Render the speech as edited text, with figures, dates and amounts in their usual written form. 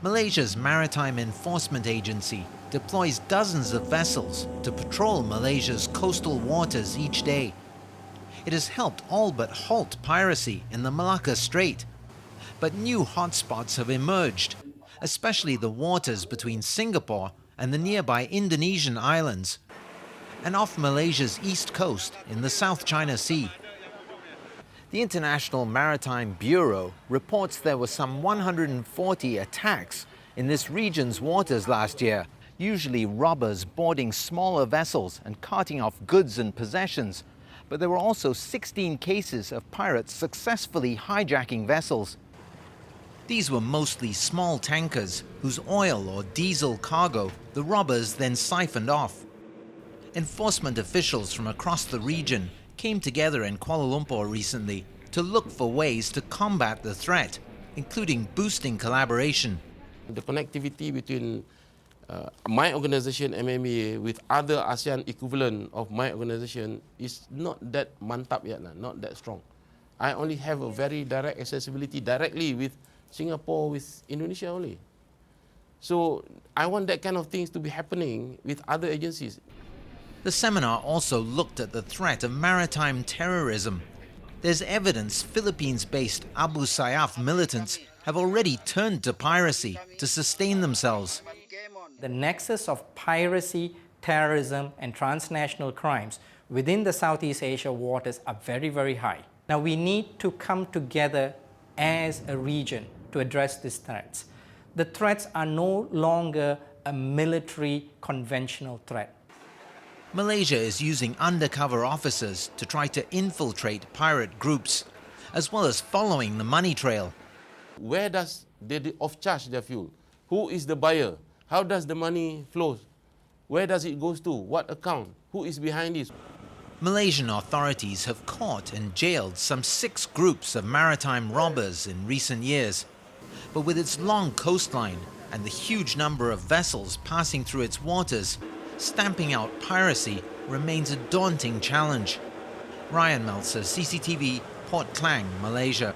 Malaysia's Maritime Enforcement Agency deploys dozens of vessels to patrol Malaysia's coastal waters each day. It has helped all but halt piracy in the Malacca Strait. But new hotspots have emerged, especially the waters between Singapore and the nearby Indonesian islands, and off Malaysia's east coast in the South China Sea. The International Maritime Bureau reports there were some 140 attacks in this region's waters last year, usually robbers boarding smaller vessels and carting off goods and possessions. But there were also 16 cases of pirates successfully hijacking vessels. These were mostly small tankers whose oil or diesel cargo the robbers then siphoned off. Enforcement officials from across the region came together in Kuala Lumpur recently to look for ways to combat the threat, including boosting collaboration. The connectivity between my organization, MMA, with other ASEAN equivalent of my organization is not that mantap yet, not that strong. I only have a very direct accessibility directly with Singapore, with Indonesia only. So I want that kind of things to be happening with other agencies. The seminar also looked at the threat of maritime terrorism. There's evidence Philippines-based Abu Sayyaf militants have already turned to piracy to sustain themselves. The nexus of piracy, terrorism, and transnational crimes within the Southeast Asia waters are very, very high. Now we need to come together as a region to address these threats. The threats are no longer a military conventional threat. Malaysia is using undercover officers to try to infiltrate pirate groups, as well as following the money trail. Where does they off-charge their fuel? Who is the buyer? How does the money flow? Where does it go to? What account? Who is behind this? Malaysian authorities have caught and jailed some 6 groups of maritime robbers in recent years. But with its long coastline and the huge number of vessels passing through its waters, stamping out piracy remains a daunting challenge. Rian Maelzer, CCTV, Port Klang, Malaysia.